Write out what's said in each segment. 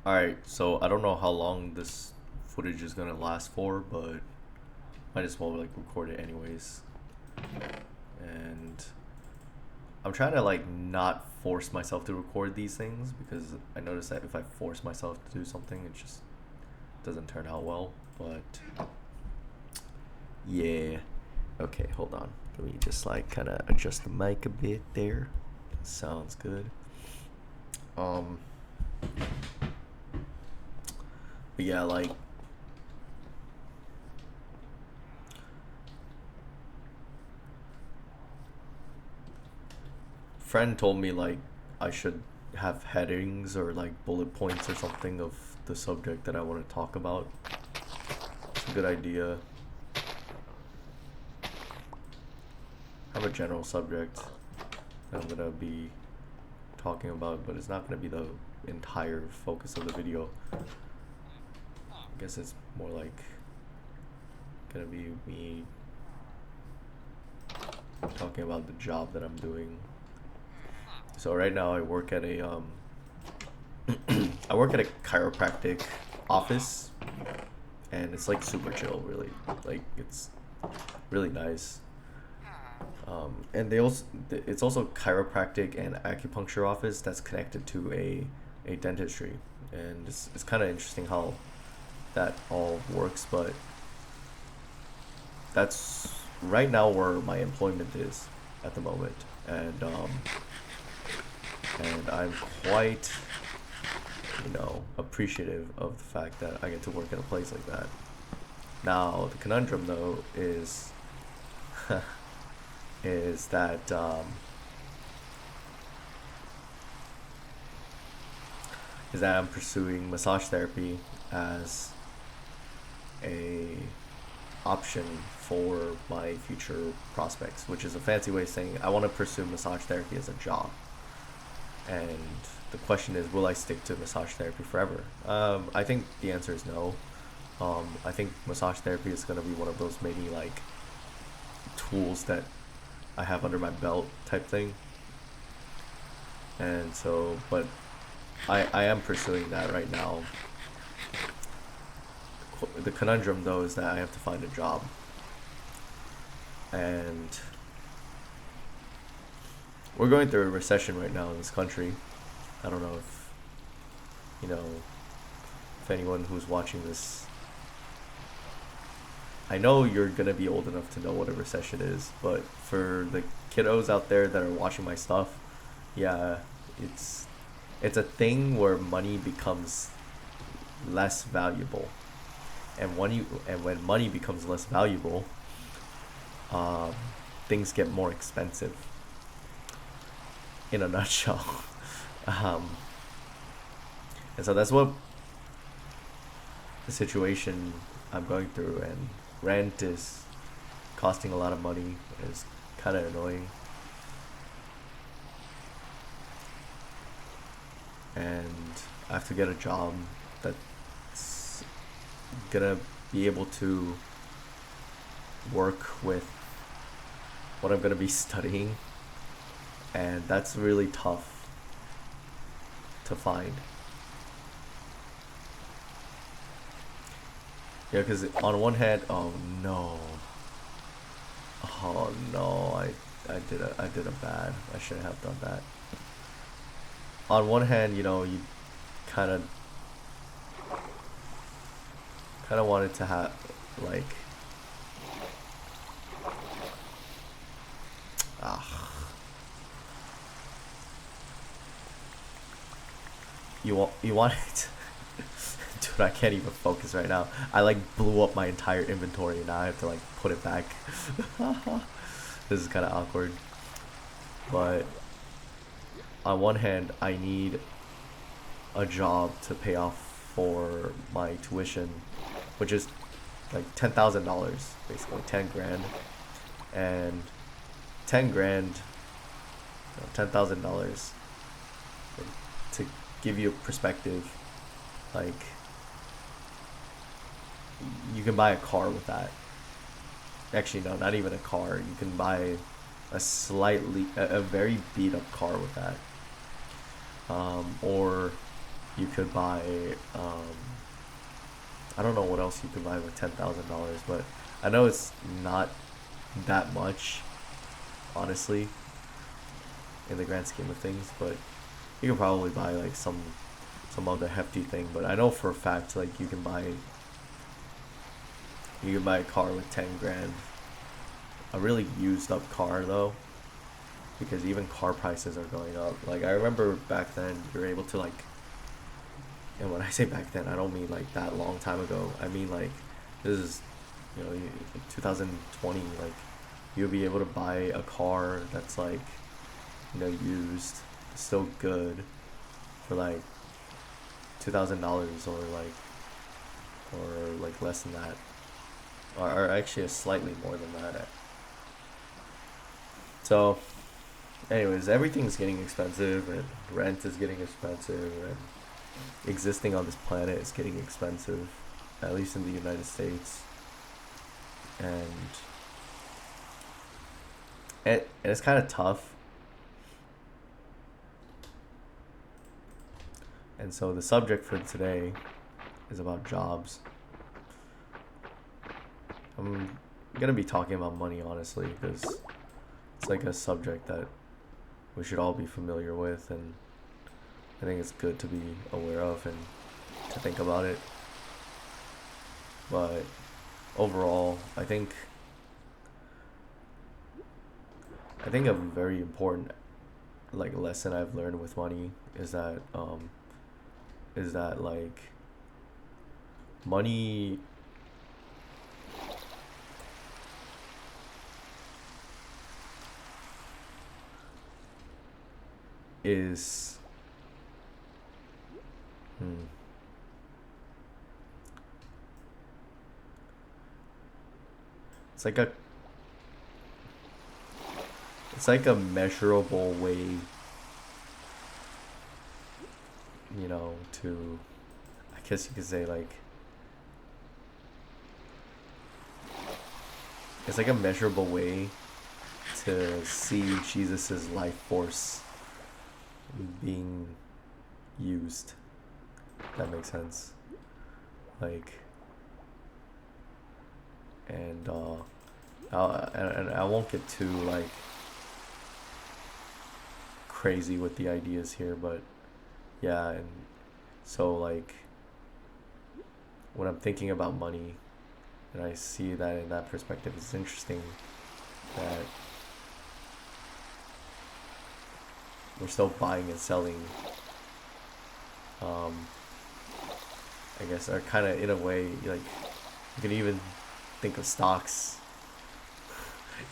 Alright, so I don't know how long this footage is gonna last for, but might as well like record it anyways. And I'm trying to like not force myself to record these things because I notice that if I force myself to do something, it just doesn't turn out well. But yeah, okay, hold on. Let me just like kind of adjust the mic a bit there. Sounds good. Um, but yeah, like friend told me like I should have headings or like bullet points or something of the subject that I want to talk about. It's a good idea. I have a general subject that I'm gonna be talking about, but it's not gonna be the entire focus of the video. I guess it's more like gonna be me talking about the job that I'm doing. So right now I work at a I work at a chiropractic office, and it's like super chill, really. Like it's really nice. And they also it's also chiropractic and acupuncture office that's connected to a dentistry, and it's kind of interesting how that all works. But that's right now where my employment is at the moment, and I'm quite appreciative of the fact that I get to work at a place like that. Now the conundrum though is is that I'm pursuing massage therapy as a option for my future prospects, which is a fancy way of saying I want to pursue massage therapy as a job. And the question is, will I stick to massage therapy forever? I think the answer is no. I think massage therapy is going to be one of those maybe like tools that I have under my belt type thing. And so, but I am pursuing that right now. The conundrum though is that I have to find a job. And we're going through a recession right now in this country. I don't know if, you know, if anyone who's watching this, I know you're gonna be old enough to know what a recession is, but for the kiddos out there that are watching my stuff, yeah, it's it's a thing where money becomes less valuable, and when money becomes less valuable, um, things get more expensive. In a nutshell, um, and so that's what the situation I'm going through, and rent is costing a lot of money. It's kind of annoying, and I have to get a job that's gonna be able to work with what I'm gonna be studying, and that's really tough to find. Yeah, because on one hand, oh no, I did a bad. I shouldn't have done that. On one hand, you kind of wanted to have like, ah, you wanted to, dude, I can't even focus right now. I like blew up my entire inventory and now I have to like put it back. This is kind of awkward. But on one hand, I need a job to pay off for my tuition, which is like $10,000, basically 10 grand, and 10 grand, $10,000. To give you a perspective, like you can buy a car with that. Actually, no, not even a car. You can buy a very beat up car with that. Or you could buy. Um, I don't know what else you could buy with $10,000, but I know it's not that much, honestly, in the grand scheme of things. But you could probably buy like some other hefty thing. But I know for a fact like you can buy a car with 10 grand. A really used up car though, because even car prices are going up. Like I remember back then, you were able to like, and when I say back then, I don't mean like that long time ago. I mean like this is, 2020. Like you'll be able to buy a car that's like, used, still good, for like $2,000 or like less than that, or actually a slightly more than that. So, anyways, everything's getting expensive, and rent is getting expensive, and existing on this planet is getting expensive, at least in the United States. And and it's kind of tough. And so the subject for today is about jobs. I'm gonna be talking about money, honestly, because it's like a subject that we should all be familiar with, and I think it's good to be aware of and to think about it. But overall, I think a very important like lesson I've learned with money is that like money is hmm, it's like a measurable way, to, I guess you could say, like, it's like a measurable way to see Jesus's life force being used. If that makes sense. Like, and I won't get too like crazy with the ideas here, but yeah, and so like when I'm thinking about money and I see that in that perspective, it's interesting that we're still buying and selling. Um, I guess are kind of in a way like you can even think of stocks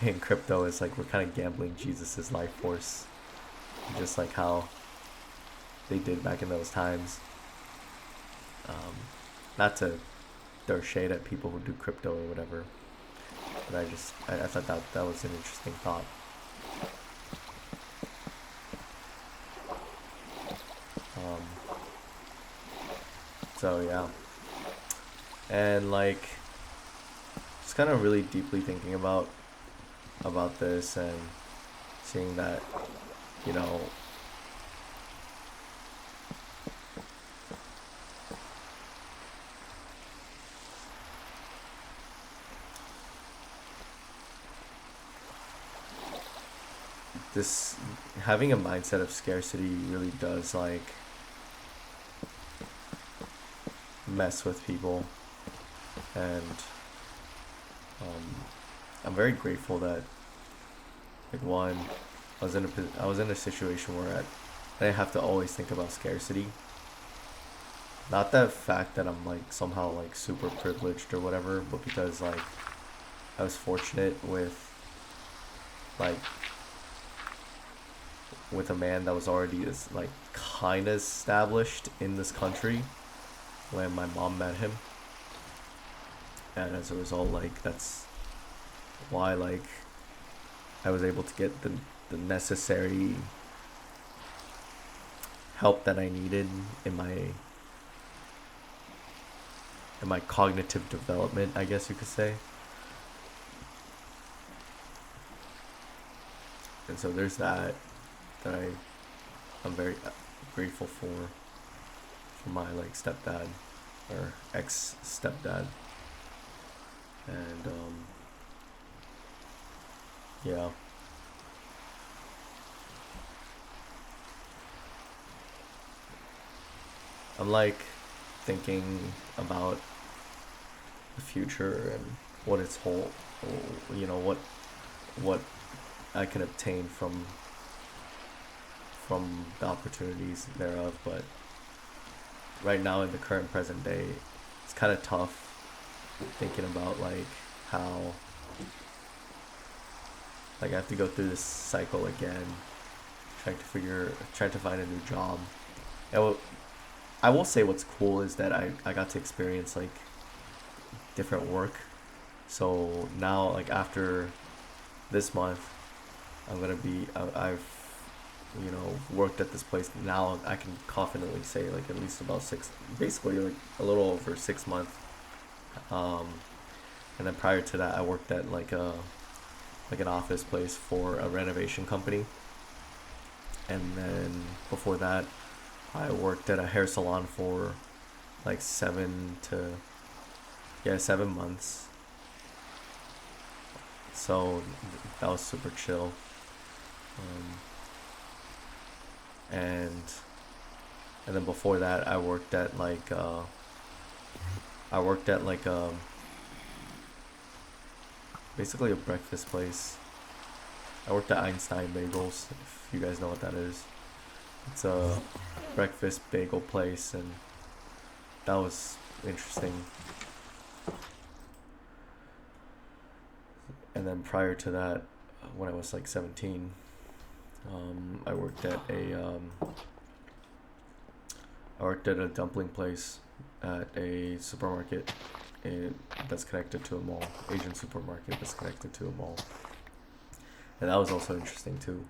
and crypto as like we're kind of gambling Jesus's life force, just like how they did back in those times. Um, Not to throw shade at people who do crypto or whatever, but I thought that was an interesting thought. Um, so yeah, and like just kind of really deeply thinking about this and seeing that you know this having a mindset of scarcity really does like mess with people, and um, I'm very grateful that like one I was in a situation where I didn't have to always think about scarcity. Not the fact that I'm like somehow like super privileged or whatever, but because like I was fortunate like with a man that was already like kind of established in this country when my mom met him, and as a result, like that's why like I was able to get the necessary help that I needed in my cognitive development, I guess you could say. And so there's that I'm very grateful for from my like stepdad or ex stepdad, and yeah, I'm like thinking about the future and what its whole, what I can obtain from the opportunities thereof. But right now in the current present day, it's kind of tough thinking about like how like I have to go through this cycle again, trying to find a new job. I will say what's cool is that I got to experience like different work. So now like after this month, I've worked at this place now. I can confidently say like at least about six, basically like a little over 6 months. Um, and then prior to that, I worked at like an office place for a renovation company, and then before that, I worked at a hair salon for like 7 months. So that was super chill. Um, and and then before that, I worked at like basically a breakfast place. I worked at Einstein Bagels, if you guys know what that is. It's a breakfast bagel place, and that was interesting. And then prior to that, when I was like 17, I worked at a dumpling place at a supermarket that's connected to a mall, Asian supermarket that's connected to a mall, and that was also interesting too.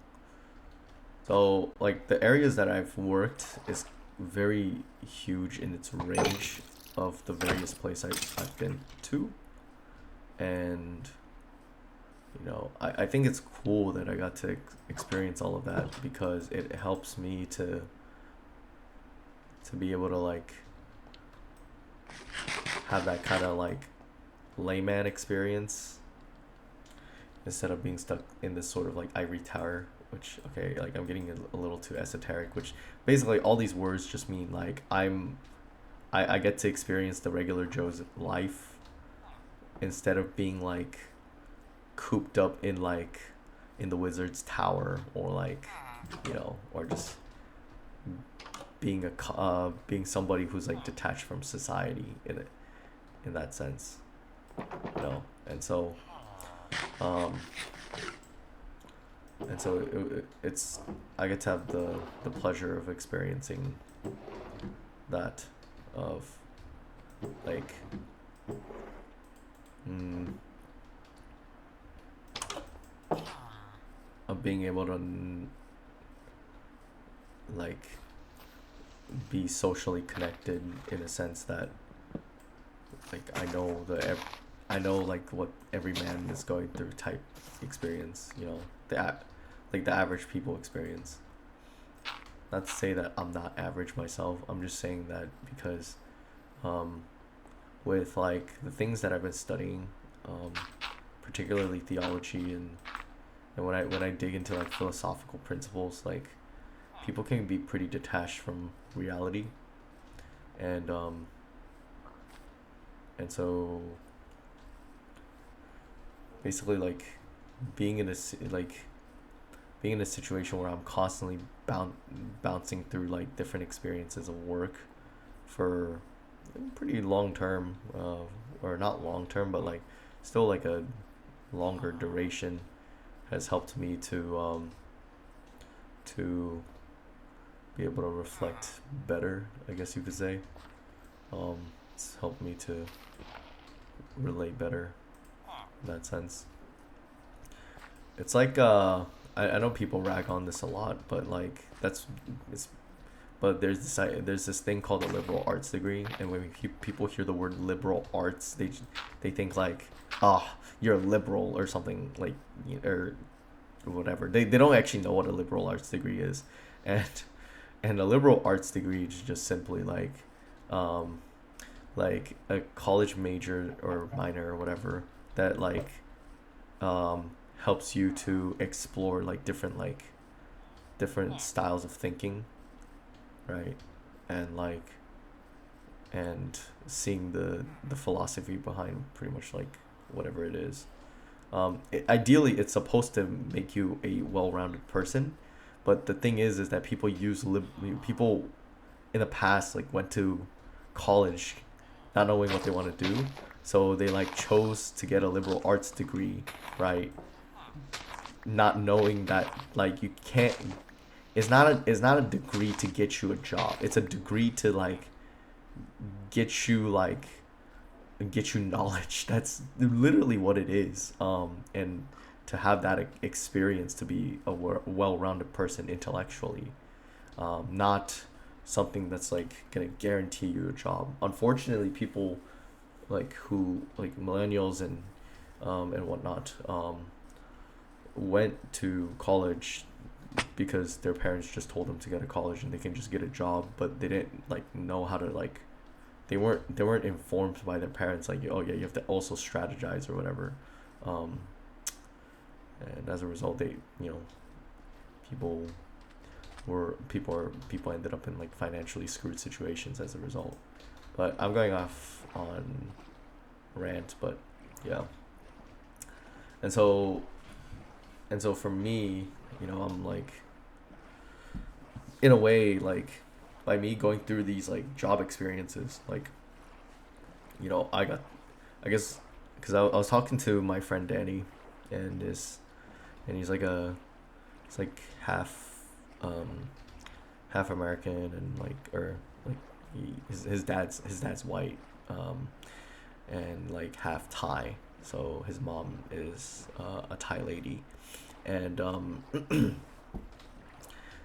So like the areas that I've worked is very huge in its range of the various places I've been to, and I think it's cool that I got to experience all of that because it helps me to be able to like have that kind of like layman experience instead of being stuck in this sort of like ivory tower, which okay, like I'm getting a little too esoteric, which basically all these words just mean like I get to experience the regular Joe's life instead of being like cooped up in the wizard's tower, or like or just being somebody who's like detached from society in that sense, and so um it's I get to have the pleasure of experiencing that, of like mm, of being able to like be socially connected in a sense that like I know like what every man is going through type experience, like the average people experience. Not to say that I'm not average myself. I'm just saying that because um with like the things that I've been studying, um particularly theology, and when I dig into like philosophical principles, like people can be pretty detached from reality, and so basically like being in like being in a situation where I'm constantly bouncing through like different experiences of work for pretty long term, or not long term, but like still like a longer duration, has helped me to be able to reflect better, I guess you could say. It's helped me to relate better in that sense. It's like I know people rag on this a lot, but like it's but there's this thing called a liberal arts degree, and when people hear the word liberal arts, they think like, ah, you're a liberal or something, like, or whatever. They don't actually know what a liberal arts degree is, and And a liberal arts degree is just simply um, like a college major or minor or whatever that helps you to explore like different styles of thinking, right? And and seeing the philosophy behind pretty much like whatever it is. Ideally, it's supposed to make you a well-rounded person, but the thing is that people in the past like went to college not knowing what they want to do, so they like chose to get a liberal arts degree, right? Not knowing that like you can't. It's not a degree to get you a job. It's a degree to get you like get you knowledge. That's literally what it is. And to have that experience to be a well-rounded person intellectually, not something that's like gonna guarantee you a job. Unfortunately, people like who like millennials and whatnot went to college because their parents just told them to get a college and they can just get a job, but they didn't like know how to like they weren't informed by their parents like, oh yeah, you have to also strategize or whatever. um and as a result, they you know people people ended up in like financially screwed situations as a result. But I'm going off on rant. But yeah. And so and so for me, I'm like, in a way, like, by me going through these like job experiences, like, I got, I guess, because I was talking to my friend Danny, and this and he's like um half American, and like, or like, his dad's white, um and like half Thai. So his mom is a Thai lady, and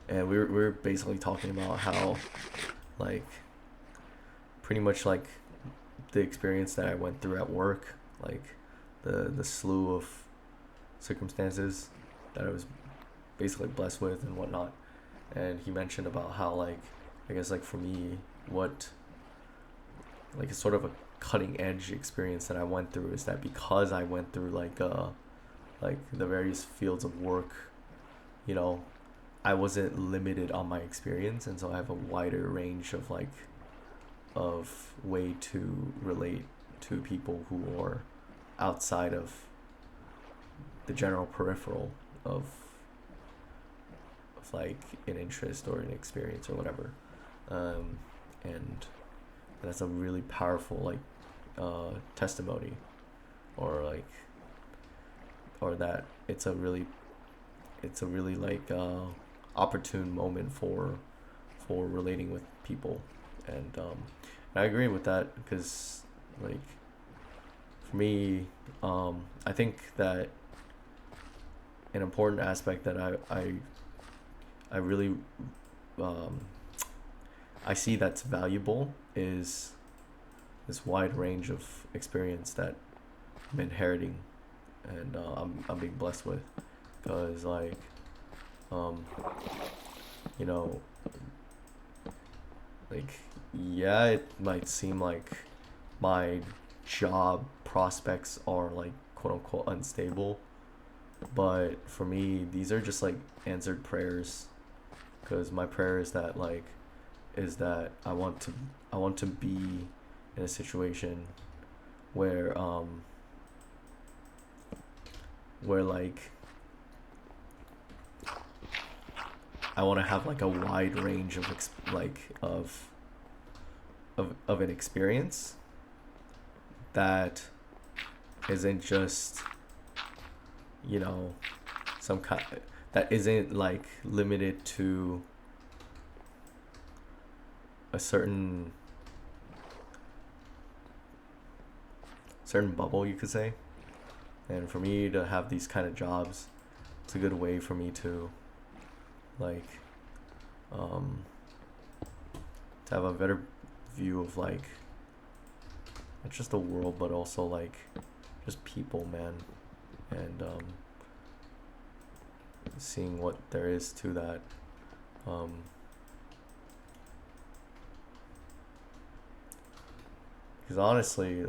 and we were basically talking about how, like, pretty much like the experience that I went through at work, like the slew of circumstances that I was basically blessed with and whatnot. And he mentioned about how, like, I guess, like, for me, what, like, it's sort of a cutting edge experience that I went through is that because I went through like the various fields of work, you know, I wasn't limited on my experience, and so I have a wider range of way to relate to people who are outside of the general peripheral of like an interest or an experience or whatever. Um, and that's a really powerful, like, testimony, or like, or that it's a really like opportune moment for relating with people. And I agree with that because, like, for me, I think that an important aspect that I really, um, I see that's valuable is this wide range of experience that I'm inheriting, and I'm being blessed with, because, like, um, you know like, yeah, it might seem like my job prospects are, like, quote unquote unstable, but for me these are just like answered prayers, because my prayer is that I want to be in a situation where, like, I want to have like a wide range of of an experience that isn't just, you know some kind that isn't like limited to a certain bubble, you could say. And for me to have these kind of jobs, it's a good way for me to, like, um to have a better view of, like, not just the world, but also, like, just people, man. And seeing what there is to that. um Because honestly,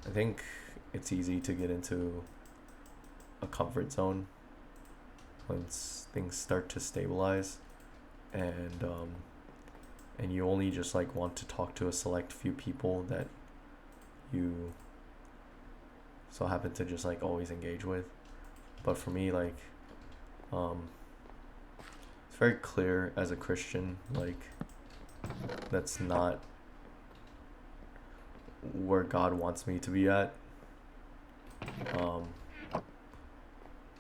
I think it's easy to get into a comfort zone once things start to stabilize, and and you only just like want to talk to a select few people that you so happen to just like always engage with. But for me, like, um, it's very clear as a Christian, like, that's not where God wants me to be at. Um,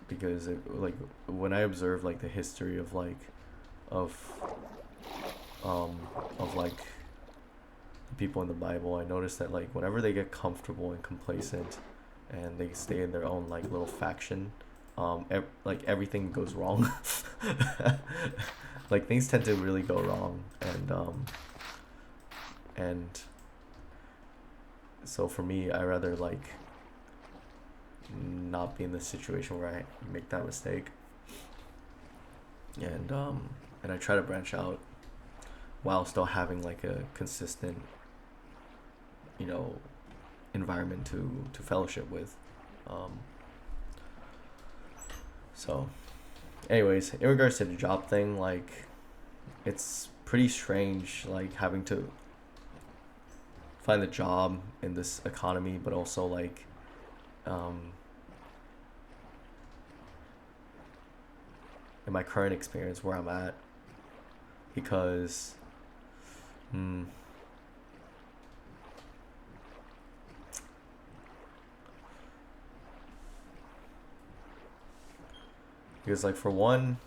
because like when I observe like the history of like of um like the people in the Bible, I notice that like whenever they get comfortable and complacent, and they stay in their own like little faction, like everything goes wrong. Like things tend to really go wrong, and so for me, I rather like not be in the situation where I make that mistake, and I try to branch out while still having like a consistent, you know, environment to fellowship with. Um, so, anyways, in regards to the job thing, like, it's pretty strange, like having to find a job in this economy, but also like, um, in my current experience where I'm at, because, mm, because like for one,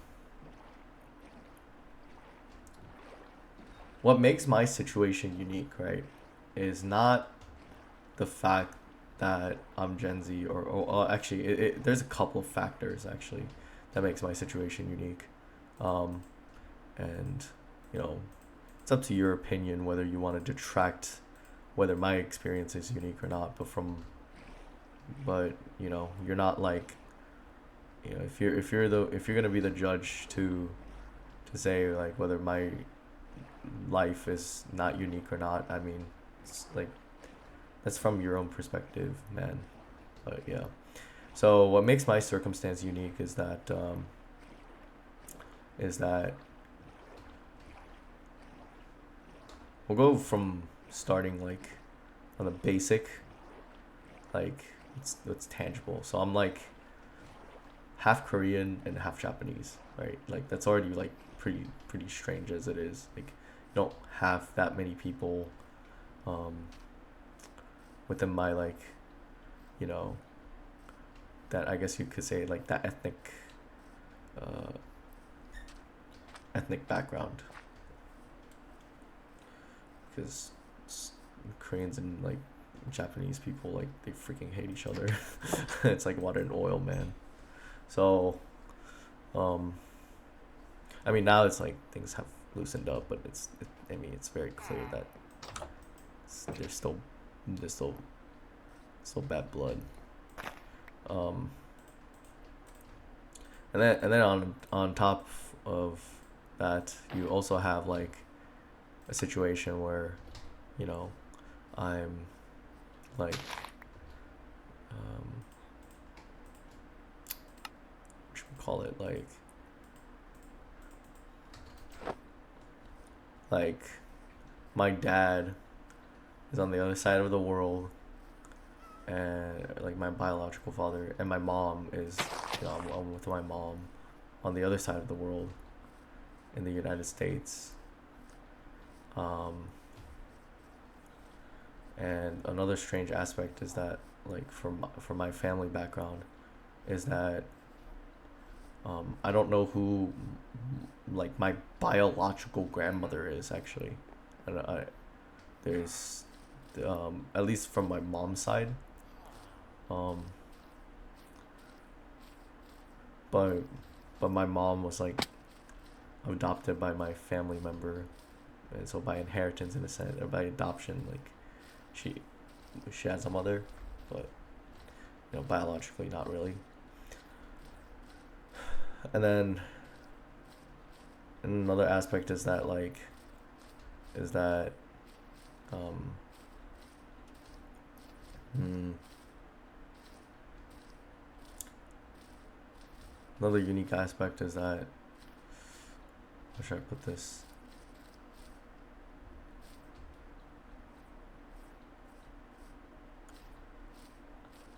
what makes my situation unique, right, is not the fact that I'm Gen Z, or actually, there's a couple of factors actually that makes my situation unique, um, and you know, it's up to your opinion whether you want to detract whether my experience is unique or not. But you know, you're not like, you know, if you're gonna be the judge to say like whether my life is not unique or not, I mean, it's like that's from your own perspective, man. But yeah. So what makes my circumstance unique is that we'll go from starting like on the basic, like it's tangible. So I'm like half Korean and half Japanese, right? Like that's already like pretty strange as it is. Like you don't have that many people um within my like, you know, that I guess you could say like that uh ethnic background, because Koreans and like Japanese people, like they freaking hate each other. It's like water and oil, man. So, um, I mean now it's like things have loosened up, but I mean it's very clear that there's still bad blood. Um, and then on top of that, you also have like a situation where, you know, I'm like, what should we call it, like my dad is on the other side of the world, and like my biological father, and my mom is, you know, I'm with my mom on the other side of the world in the United States. um and another strange aspect is that like for my family background is that I don't know who like my biological grandmother is actually. There's at least from my mom's side, um but my mom was like adopted by my family member, and so by inheritance in a sense, or by adoption, like she she has a mother, but you know, biologically not really. And then another aspect is that like is that um, hmm, another unique aspect is that, how should I put this?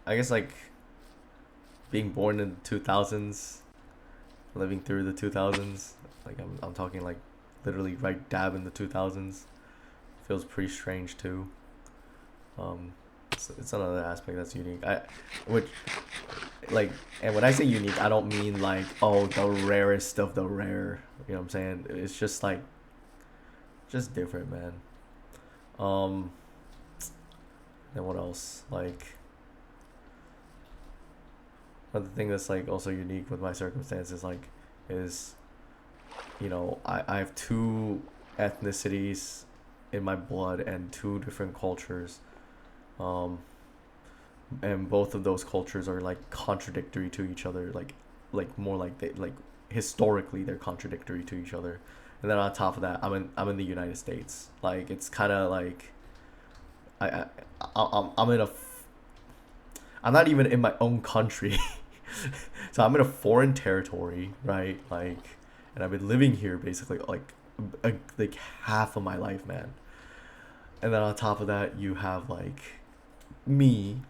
I guess like being born in the 2000s, living through the 2000s, like I'm talking like literally right dab in the 2000s, feels pretty strange too. Um, it's another aspect that's unique. Which, like, and when I say unique, I don't mean like, oh, the rarest of the rare. You know what I'm saying? It's just like, just different, man. Um, and what else? Like, another thing that's like also unique with my circumstances, like, is, I have two ethnicities in my blood and two different cultures. Um, and both of those cultures are like contradictory to each other, like more like they like historically they're contradictory to each other. And then on top of that, I'm in the United States. Like it's kind of like I, I I'm in a I'm not even in my own country. So I'm in a foreign territory, right? Like, and I've been living here basically like half of my life, man. And then on top of that, you have like me.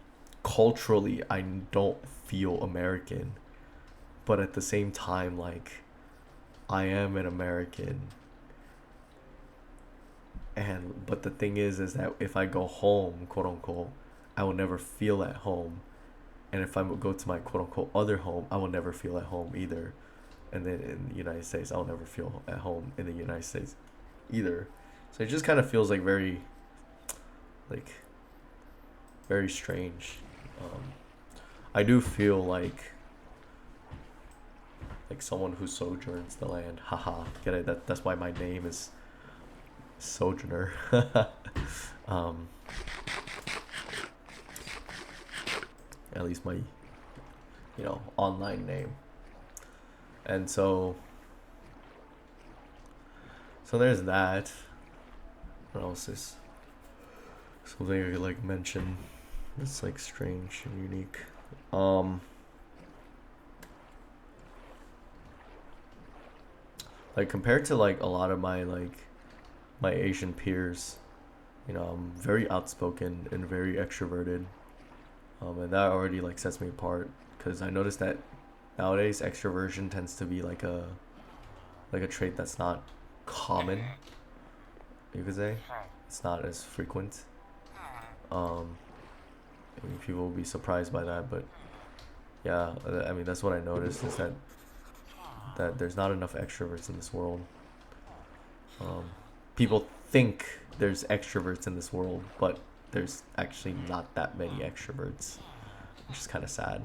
Culturally, I don't feel American, but at the same time, like I am an American. And but the thing is that if I go home, quote unquote, I will never feel at home. And if I go to my quote unquote other home, I will never feel at home either. And then in the United States, I'll never feel at home in the United States either. So it just kind of feels like like very strange. Um, I do feel like someone who sojourns the land. Haha, get it? That's why my name is Sojourner. um, at least my online name. And so there's that. What else is something I could like mention that's like strange and unique? Um, like compared to like a lot of my Asian peers, I'm very outspoken and very extroverted. And that already like sets me apart because I noticed that nowadays extroversion tends to be like a trait that's not common. You could say it's not as frequent. Um, I mean, people will be surprised by that, but yeah, I mean that's what I noticed is that there's not enough extroverts in this world. Um, People think there's extroverts in this world, but there's actually not that many extroverts, which is kind of sad.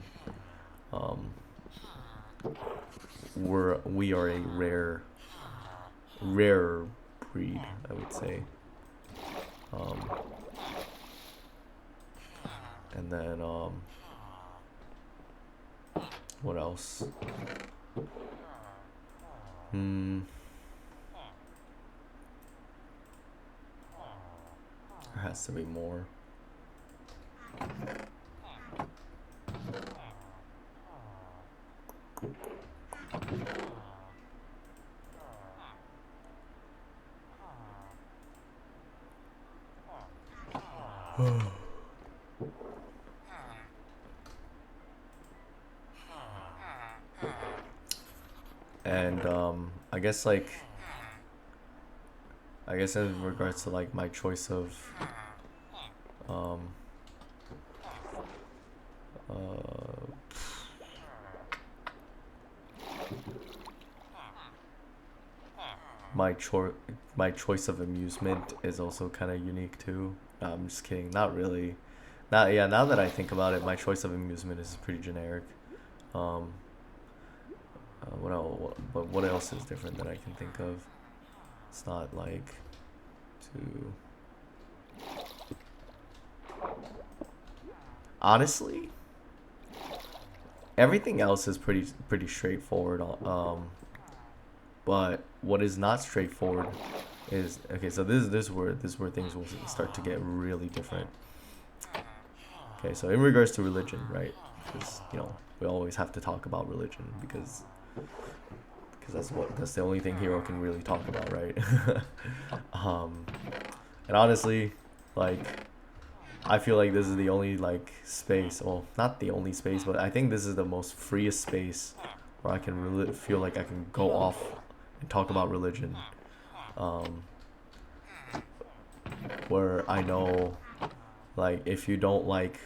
Um, we are a rarer breed, I would say. Um, and then what else? Hmm. There has to be more. And I guess in regards to like my choice of um uh my choice of amusement is also kind of unique too. No, I'm just kidding. Not really. Not Yeah. Now that I think about it, my choice of amusement is pretty generic. Um, but what else is different that I can think of? It's not like to. Honestly, everything else is pretty straightforward. But what is not straightforward is okay. So this is where things will start to get really different. Okay, so in regards to religion, right? Because we always have to talk about religion because that's the only thing Hero can really talk about, right? um, and honestly, like I feel like this is the only like space, well, not the only space, but I think this is the most freest space where I can really feel like I can go off and talk about religion. Um, where I know, like, if you don't like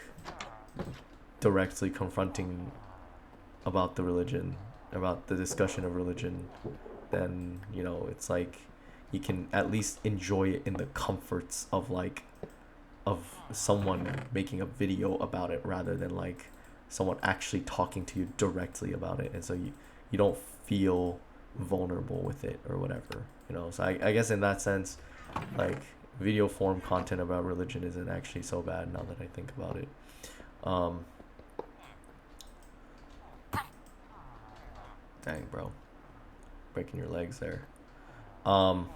directly confronting about the religion, about the discussion of religion, then it's like you can at least enjoy it in the comforts of someone making a video about it rather than like someone actually talking to you directly about it, and so you don't feel vulnerable with it or whatever. So I guess in that sense, like, video form content about religion isn't actually so bad now that I think about it. um Dang, bro, breaking your legs there. um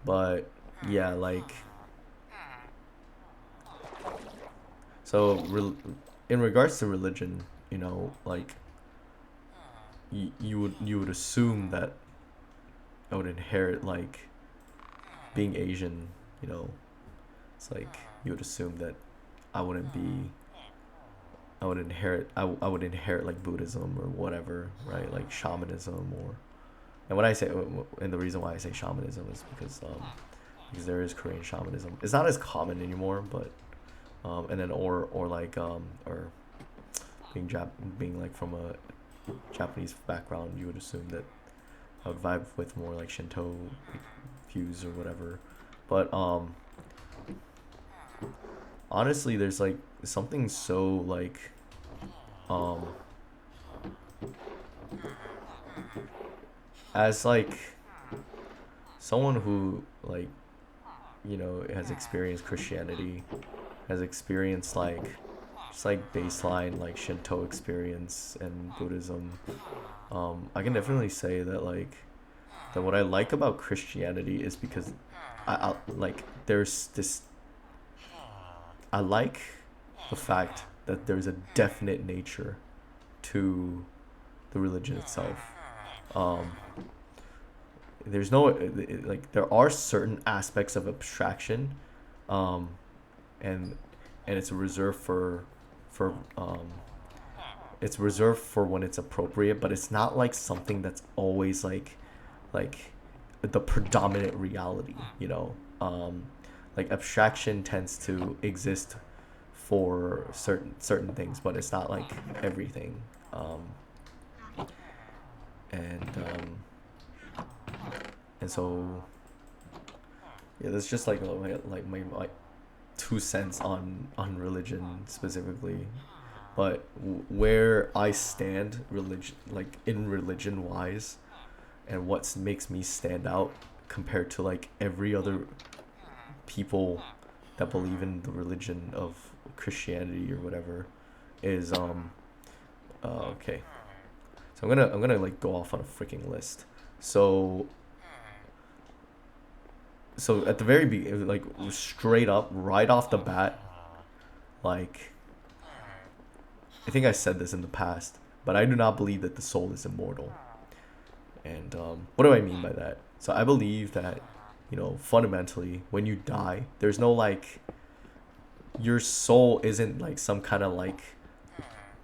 but yeah, like, so in regards to religion, like, you would assume that I would inherit, like, being Asian. you know it's like you would assume that I wouldn't be I would inherit like Buddhism or whatever, right? Like shamanism, or and when I say and the reason why I say shamanism is because there is Korean shamanism. It's not as common anymore, but and then or like or being like from a Japanese background, you would assume that I would vibe with more like Shinto views or whatever. But honestly, there's like something so like um as like someone who like has experienced Christianity, has experienced like just like baseline like Shinto experience and Buddhism. I can definitely say that like that what I like about Christianity is because I like there's this I like the fact that there's a definite nature to the religion itself. Um, there's no like there are certain aspects of abstraction, um, and it's reserved for it's reserved for when it's appropriate, but it's not like something that's always like the predominant reality. Like abstraction tends to exist for certain things, but it's not like everything. Um, and and so yeah, that's just like my 2 cents on religion specifically. But where I stand religion, like in religion wise, and what makes me stand out compared to like every other people that believe in the religion of Christianity or whatever, is okay. So I'm gonna like go off on a freaking list. So at the very beginning, like straight up, right off the bat, like I think I said this in the past, but I do not believe that the soul is immortal. And what do I mean by that? So I believe that fundamentally, when you die, there's no like your soul isn't like some kind of like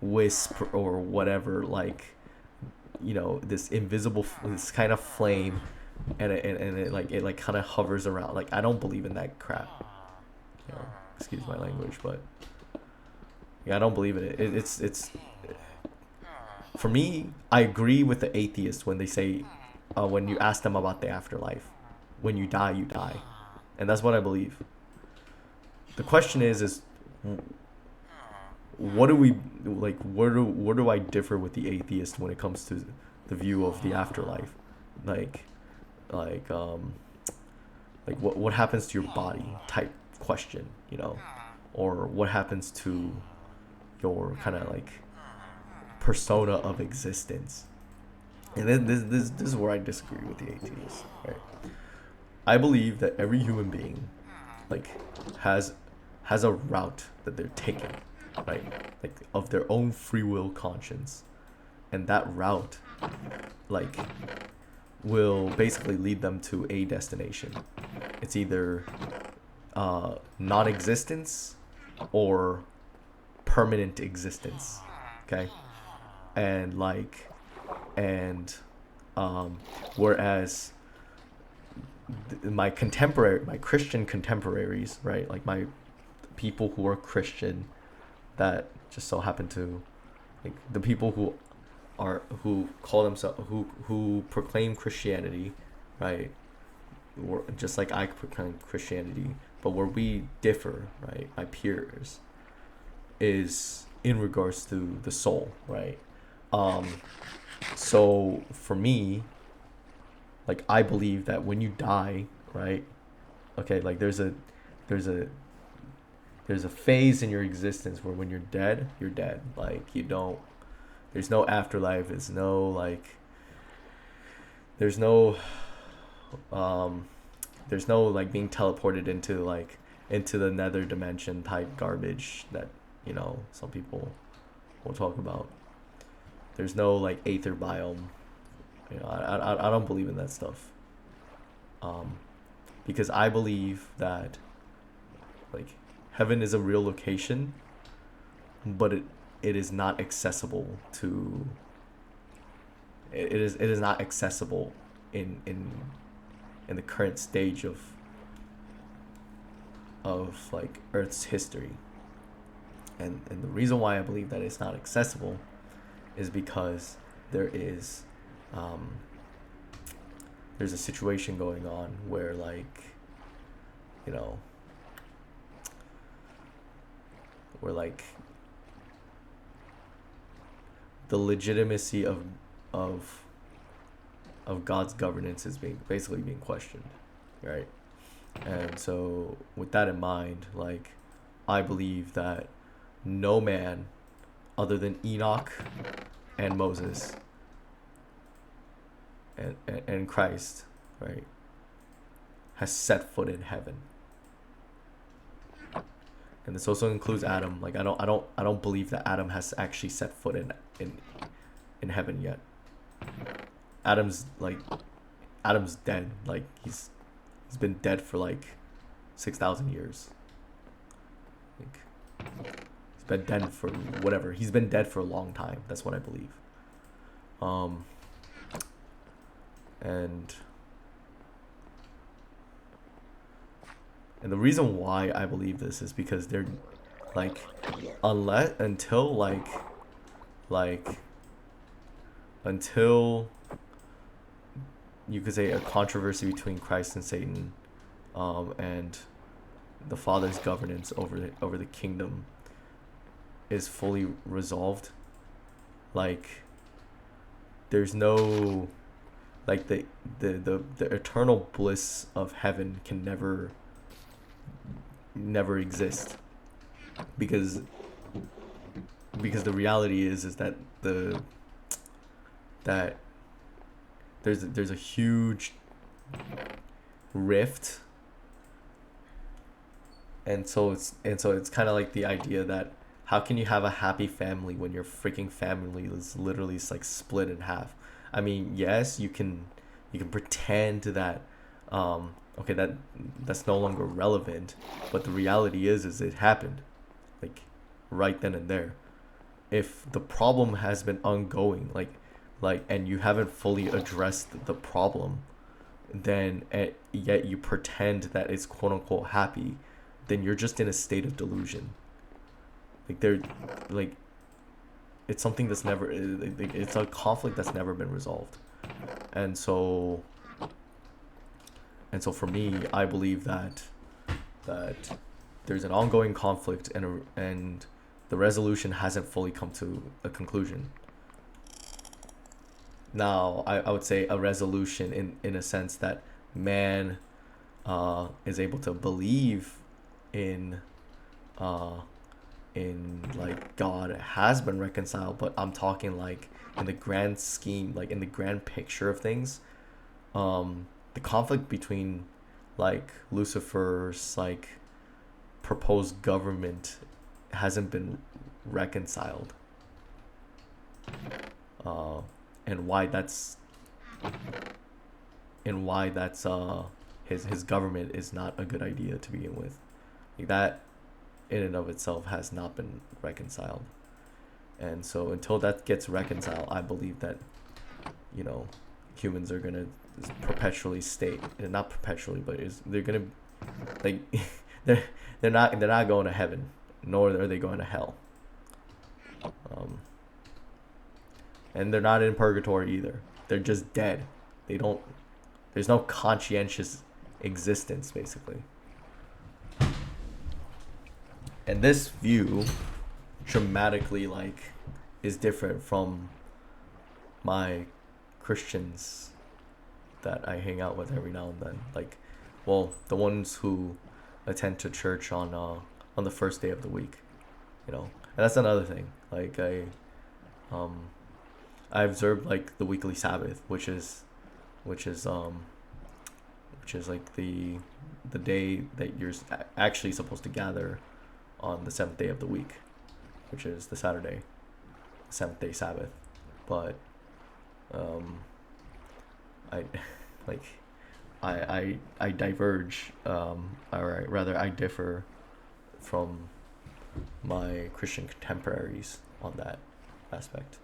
wisp or whatever, like this invisible this kind of flame, and it like kind of hovers around. Like, I don't believe in that crap. you know Excuse my language, but yeah, I don't believe in it. It's for me. I agree with the atheists when they say, when you ask them about the afterlife, when you die, you die, and that's what I believe. The question is what do we like? Where do I differ with the atheist when it comes to the view of the afterlife? Like, like um, like what happens to your body type question, or what happens to your kind of like persona of existence. And then this is where I disagree with the atheists, right? I believe that every human being, like, has has a route that they're taking, right? Like, of their own free will conscience, and that route, like, will basically lead them to a destination. It's either non-existence or permanent existence. Okay, and like, and um, whereas my Christian contemporaries, right, like my people who are Christian, that just so happen to, like, the people who call themselves, who proclaim Christianity, right? Just like I proclaim Christianity, but where we differ, right, my peers, is in regards to the soul, right? Um, so for me, like, I believe that when you die, right? Okay, like, there's a there's a phase in your existence where when you're dead, you're dead. Like, you don't. There's no afterlife. There's no, like. There's no um there's no, like, being teleported into, like, into the nether dimension type garbage that, some people will talk about. There's no, like, aether biome. I don't believe in that stuff. Um, because I believe that, like, heaven is a real location, but it is not accessible to. It is not accessible in the current stage of like Earth's history. And the reason why I believe that it's not accessible is because there is um, there's a situation going on where, like, you know where, like, the legitimacy of of God's governance is being questioned, right? And so, with that in mind, like, I believe that no man other than Enoch and Moses and Christ, right, has set foot in heaven. And this also includes Adam. Like, I don't believe that Adam has actually set foot in heaven yet. Adam's like Adam's dead. Like, he's been dead for like 6,000 years. Like, he's been dead for whatever. He's been dead for a long time. That's what I believe. Um, and and the reason why I believe this is because they're, like, unless until like until you could say a controversy between Christ and Satan, and the Father's governance over the kingdom is fully resolved. Like, there's no, like, the eternal bliss of heaven can never exist, because the reality is that that there's a huge rift. And so it's kind of like the idea that, how can you have a happy family when your freaking family is literally, like, split in half? I mean, yes, you can pretend that, okay, that's no longer relevant, but the reality is it happened, like, right then and there. If the problem has been ongoing, and you haven't fully addressed the problem, then, yet you pretend that it's quote unquote happy, then you're just in a state of delusion. Like, like, it's something that's never, it's a conflict that's never been resolved. And so and so for me, I believe that there's an ongoing conflict, and the resolution hasn't fully come to a conclusion. Now, I would say a resolution in a sense that man is able to believe in uh, like, God has been reconciled, but I'm talking, like, in the grand scheme, like in the grand picture of things, the conflict between like Lucifer's like proposed government hasn't been reconciled, uh, and why that's his government is not a good idea to begin with. Like that in and of itself has not been reconciled. And so until that gets reconciled, I believe that, you know, humans are gonna perpetually stay, and not perpetually, but they're gonna like they're they're not going to heaven, nor are they going to hell. Um, and they're not in purgatory either. They're just dead. They don't. There's no conscientious existence, basically. And this view dramatically like is different from my Christians that I hang out with every now and then. Like, well, the ones who attend to church on the first day of the week, you know. And that's another thing. Like um I observed like the weekly Sabbath, which is like the day that you're actually supposed to gather on the seventh day of the week, which is the Saturday, seventh day Sabbath. But I like I diverge, or rather I differ from my Christian contemporaries on that aspect.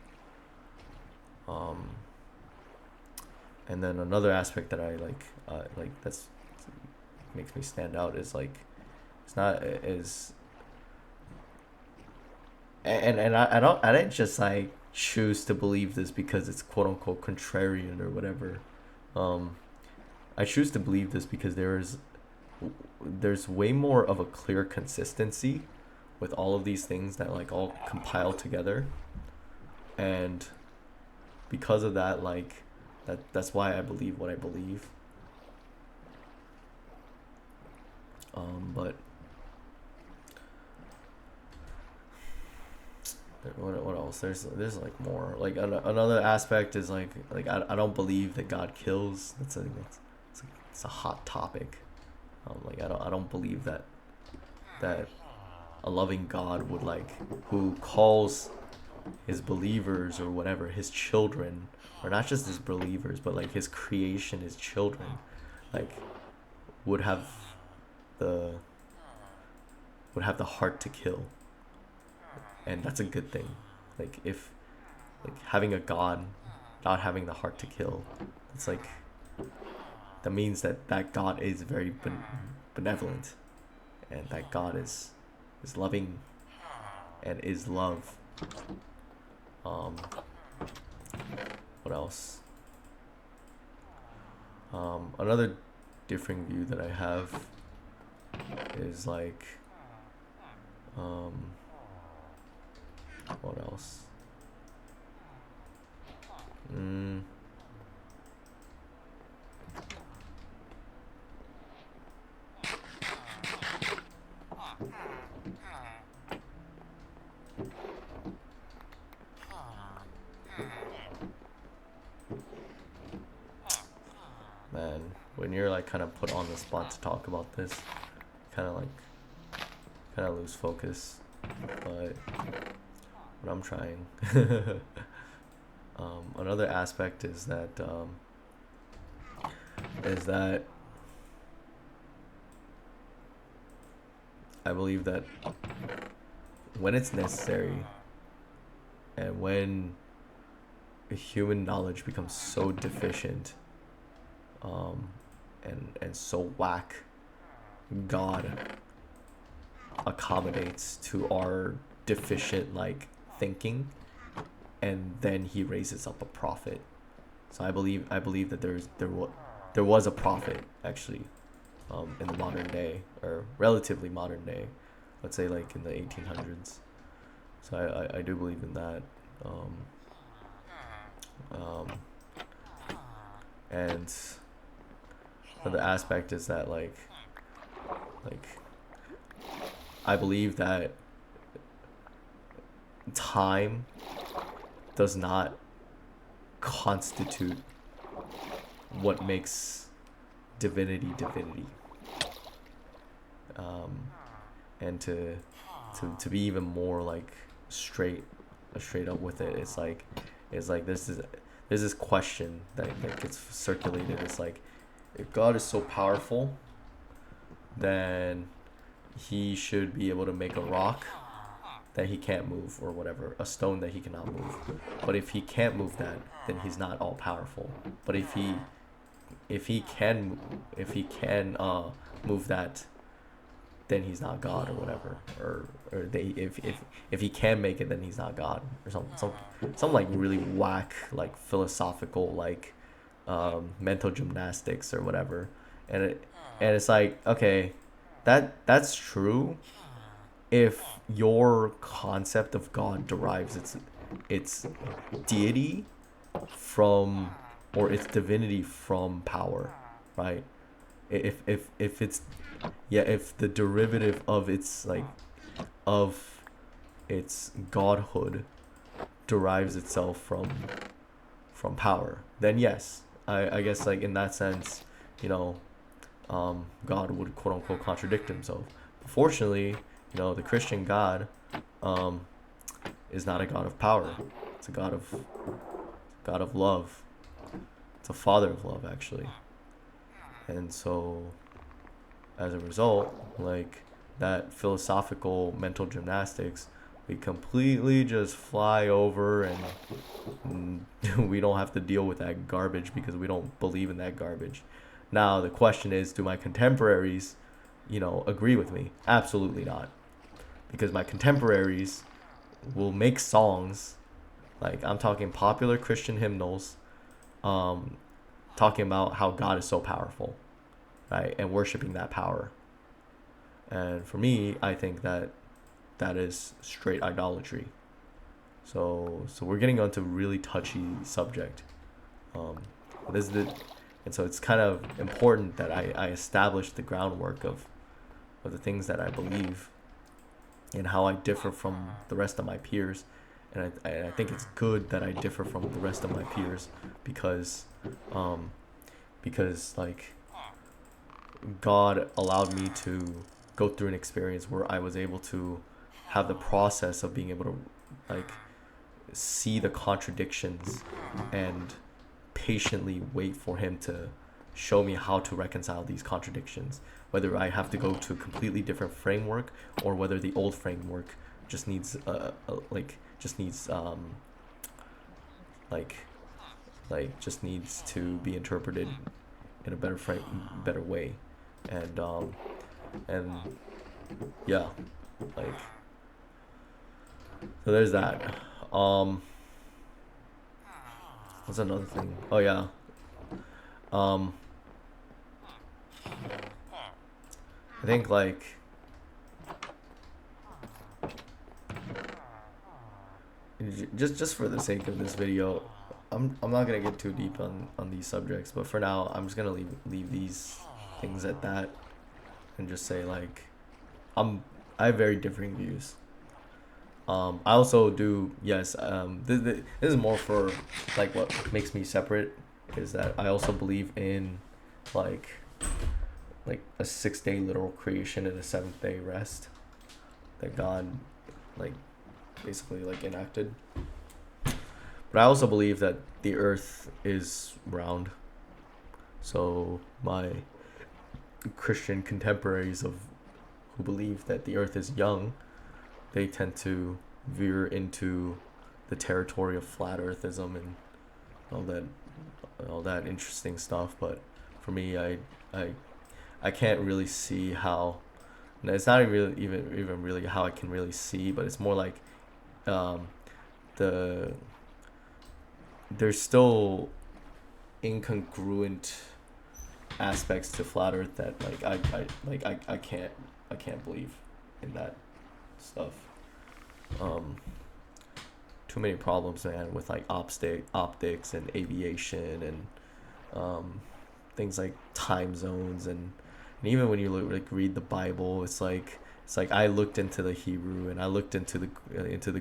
And then another aspect that I like that's makes me stand out is like it's not is and I didn't just like choose to believe this because it's quote unquote contrarian or whatever. I choose to believe this because there's way more of a clear consistency with all of these things that like all compile together, and because of that, like that's why I believe what I believe. But what else? There's like more. Like another aspect is like I don't believe that God kills. It's a hot topic. Like I don't believe that a loving God would like who calls his believers or whatever his children, or not just his believers but like his creation, his children, like would have the heart to kill. And that's a good thing. Like if like having a God not having the heart to kill, it's like that means that God is very benevolent, and that God is loving and is love. What else? Another differing view that I have is like what else? Man, when you're like kind of put on the spot to talk about this, kind of lose focus. But I'm trying. Another aspect is that I believe that when it's necessary, and when human knowledge becomes so deficient, and so whack, God accommodates to our deficient like thinking, and then he raises up a prophet. So I believe that there was a prophet actually, in the modern day, or relatively modern day, let's say like in the 1800s. So I do believe in that. And another aspect is that like I believe that time does not constitute what makes divinity divinity. And to be even more like straight up with it, it's like there's this question that gets circulated. It's like, if God is so powerful, then he should be able to make a rock that he can't move, or whatever, a stone that he cannot move. But if he can't move that, then he's not all powerful. But if he can move that, then he's not God, or whatever. Or they if he can make it, then he's not God, or some like really whack, like philosophical, like mental gymnastics or whatever. And it's like, okay, that's true if your concept of God derives its deity from, or its divinity from power, right? If it's, yeah, if the derivative of its like of its godhood derives itself from power, then yes, I guess, like, in that sense, you know, God would quote unquote contradict himself. Fortunately, the Christian God is not a God of power. It's a God of love. It's a father of love, actually. And so, as a result, like, that philosophical mental gymnastics, we completely just fly over, and we don't have to deal with that garbage because we don't believe in that garbage. Now, the question is, do my contemporaries, agree with me? Absolutely not. Because my contemporaries will make songs, like, I'm talking popular Christian hymnals, talking about how God is so powerful, right? And worshiping that power. And for me, I think that is straight idolatry. So we're getting onto a really touchy subject. This is and so it's kind of important that I establish the groundwork of the things that I believe and how I differ from the rest of my peers. And I think it's good that I differ from the rest of my peers because like, God allowed me to go through an experience where I was able to have the process of being able to, like, see the contradictions and patiently wait for him to show me how to reconcile these contradictions, whether I have to go to a completely different framework, or whether the old framework just needs just needs to be interpreted in a better way. And yeah, like, so there's that. What's another thing? Oh yeah. I think, like, just for the sake of this video, I'm not gonna get too deep on these subjects, but for now I'm just gonna leave these things at that, and just say, like, I have very differing views. I also do, yes, this is more for, like, what makes me separate is that I also believe in, like a 6-day literal creation and a 7th-day rest that God, like, basically, like, enacted. But I also believe that the earth is round. So my Christian contemporaries who believe that the earth is young, they tend to veer into the territory of flat earthism and all that interesting stuff. But for me, I can't really see how. No, it's not really even really how I can really see, but it's more like there's still incongruent aspects to flat earth that, like, I can't believe in that stuff. Too many problems, man, with, like, optics and aviation and things like time zones, and even when you read the Bible, it's like I looked into the Hebrew and I looked into the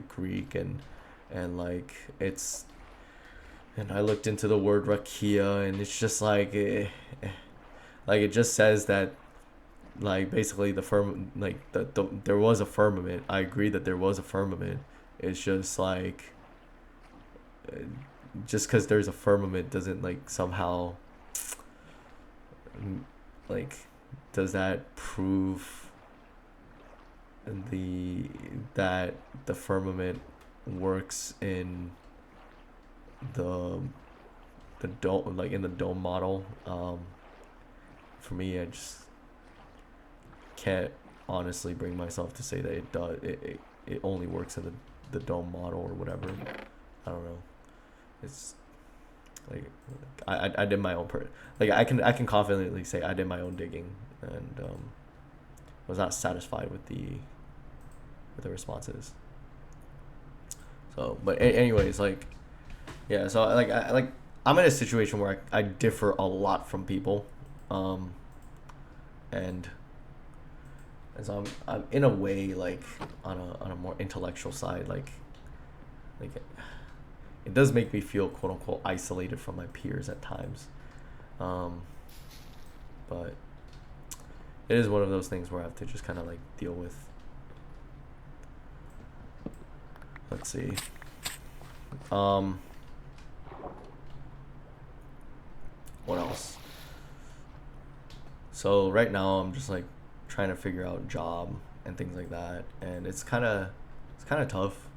Greek, and like, And I looked into the word rakia, and it's just like, like it just says that, like basically the like there was a firmament. I agree that there was a firmament. It's just like, uh, just because there's a firmament doesn't like somehow, mm, like, does that prove the that the firmament works in the the dome, like in the dome model. For me, I just can't honestly bring myself to say that it does. It only works in the dome model or whatever. I don't know. It's like, I did my own like I can confidently say I did my own digging, and was not satisfied with the responses. So, but anyways, like, yeah. So like I'm in a situation where I differ a lot from people, um, and so I'm in a way like on a more intellectual side, like it does make me feel quote unquote isolated from my peers at times, um, but it is one of those things where I have to just kind of like deal with. Let's see. Um, what else? So right now I'm just like trying to figure out job and things like that, and it's kind of tough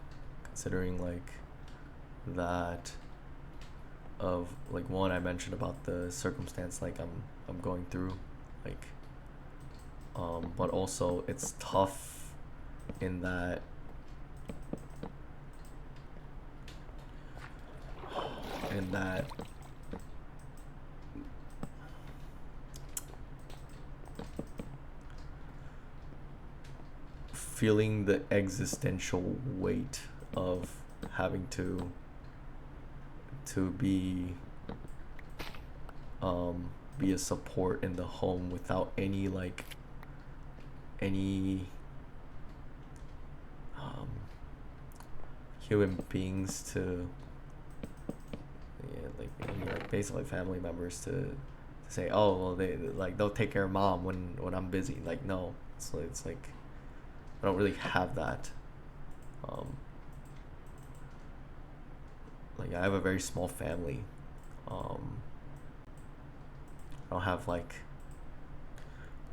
considering like that of like one I mentioned about the circumstance like I'm going through, like, but also it's tough in that in that feeling the existential weight of having to be a support in the home without any like any um, human beings to, yeah, like any like basically family members to say, oh well, they'll take care of mom when I'm busy. Like, no, it's like I don't really have that. um, like I have a very small family. um, I don't have like,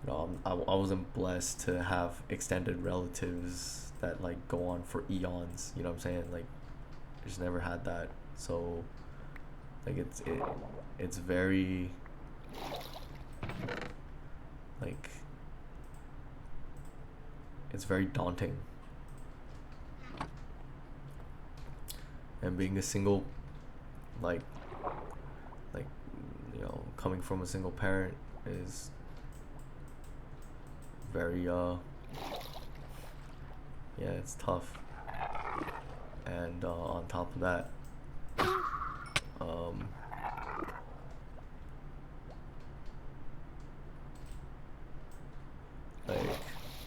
I wasn't blessed to have extended relatives that like go on for eons. You know what I'm saying? Like, I just never had that. So like it's very like it's very daunting. And being a single, like like coming from a single parent is very yeah, it's tough. And on top of that, um like,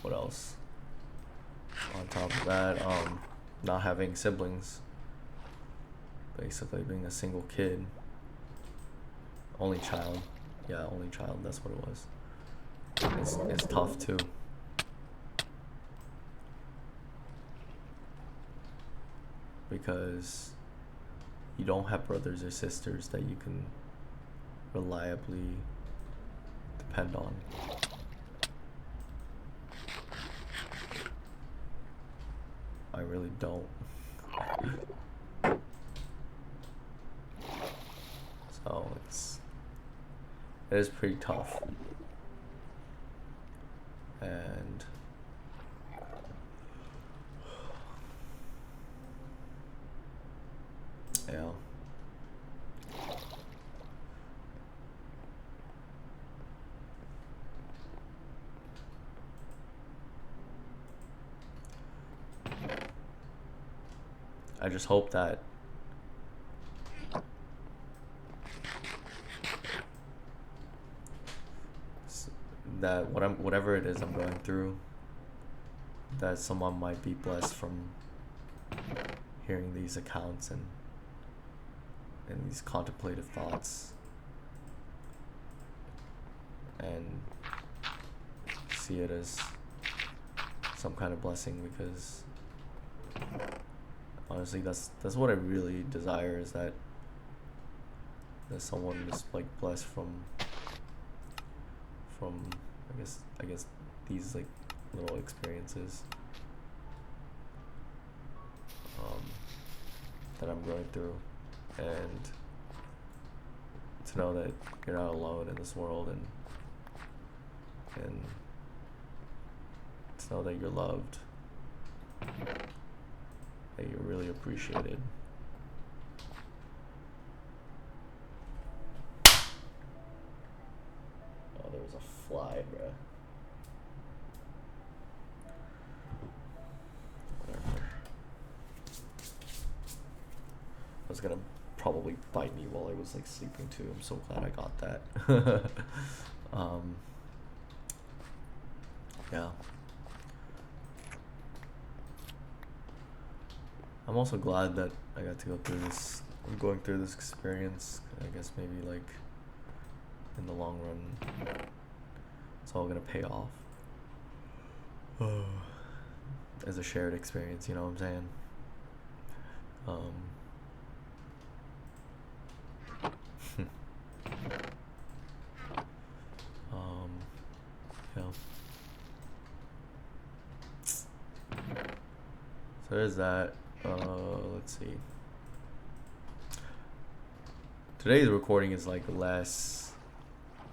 what else? On top of that, not having siblings, basically being a single kid, only child. Yeah, only child, that's what it was. It's tough too, because you don't have brothers or sisters that you can reliably depend on. I really don't. So it is pretty tough. And yeah. I just hope that whatever it is I'm going through, that someone might be blessed from hearing these accounts, and and these contemplative thoughts, and see it as some kind of blessing, because honestly that's what I really desire, is that someone is like blessed from I guess these like little experiences that I'm going through, and to know that you're not alone in this world, and to know that you're loved, that you're really appreciated. Oh, there was a fly, bruh. Whatever. I was gonna probably bite me while I was like sleeping too. I'm so glad I got that. Yeah. I'm also glad that I got to go through this. I'm going through this experience. I guess maybe like in the long run, it's all gonna pay off as a shared experience. You know what I'm saying? Yeah. So there's that. Let's see. Today's recording is like less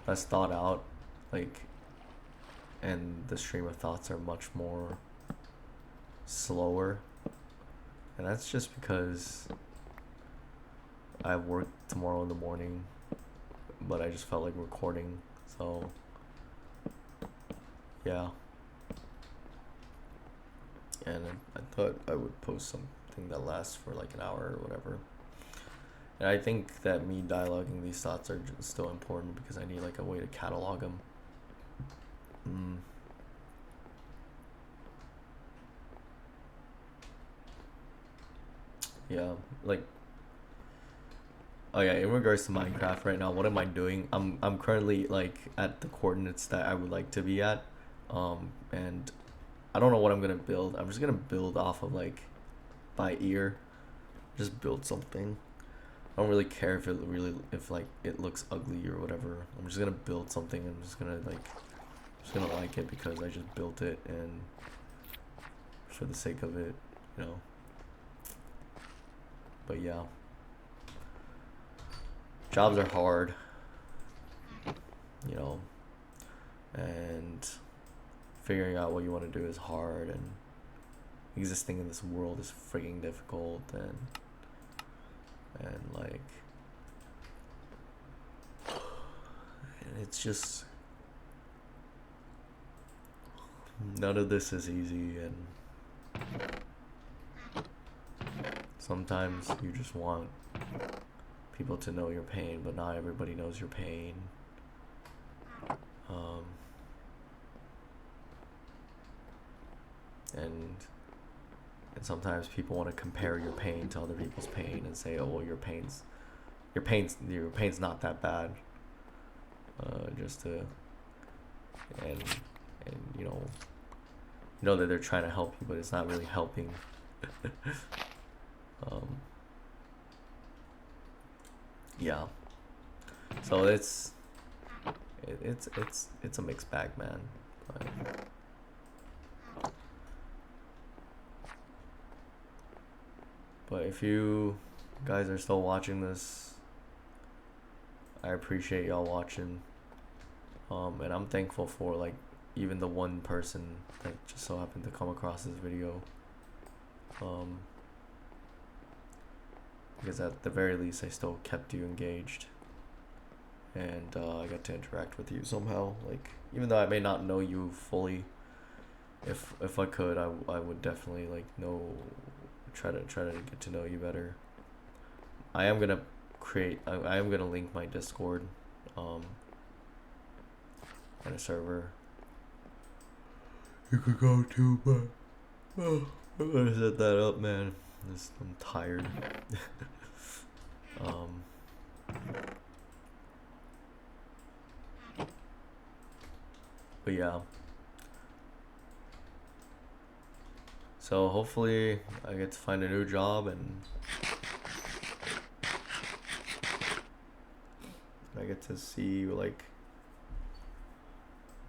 thought out, like, and the stream of thoughts are much more slower, and that's just because I have work tomorrow in the morning, but I just felt like recording, so yeah. And I thought I would post something that lasts for like an hour or whatever. And I think that me dialoguing these thoughts are still important, because I need like a way to catalog them. Yeah, like, oh yeah, in regards to Minecraft right now, what am I doing? I'm currently like at the coordinates that I would like to be at, and I don't know what I'm gonna build. I'm just gonna build off of like by ear, just build something. I don't really care if if like it looks ugly or whatever. I'm just gonna build something. I'm just gonna like it because I just built it, and for the sake of it, you know. But yeah, jobs are hard, you know, and figuring out what you want to do is hard, and existing in this world is freaking difficult, and like, and it's just, none of this is easy, and sometimes you just want people to know your pain, but not everybody knows your pain. And sometimes people want to compare your pain to other people's pain and say, oh well, your pain's not that bad, just to, and you know that they're trying to help you, but it's not really helping. Yeah, so it's a mixed bag, man. But if you guys are still watching this, I appreciate y'all watching, and I'm thankful for like even the one person that just so happened to come across this video, because at the very least I still kept you engaged, and I got to interact with you somehow. Like, even though I may not know you fully, if I could, I would definitely like try to get to know you better. I am gonna link my Discord and a server you could go to, but I'm gonna set that up, man. I'm tired. But yeah. So hopefully I get to find a new job and I get to see like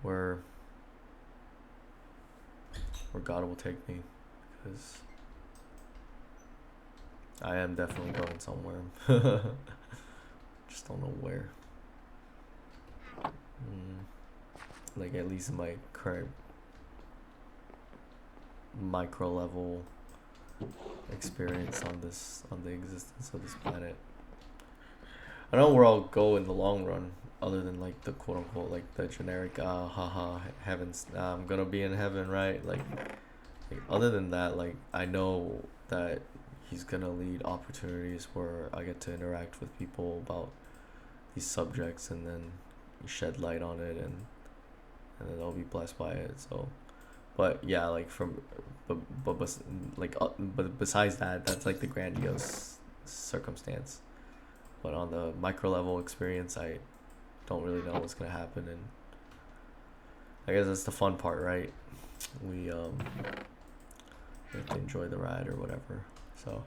where God will take me, because I am definitely going somewhere. Just don't know where. Like at least in my current micro level experience on the existence of this planet. I don't know where I'll go in the long run, other than like the quote unquote like the generic haha heavens, I'm gonna be in heaven, right? Like other than that, like I know that he's gonna lead opportunities where I get to interact with people about these subjects, and then shed light on it, and then they'll be blessed by it. So, but yeah, like but besides that, that's like the grandiose circumstance. But on the micro level experience, I don't really know what's gonna happen, and I guess that's the fun part, right? We have to enjoy the ride or whatever. So,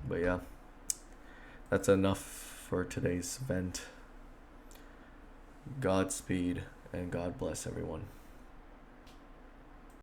but yeah, that's enough for today's event. Godspeed and God bless everyone.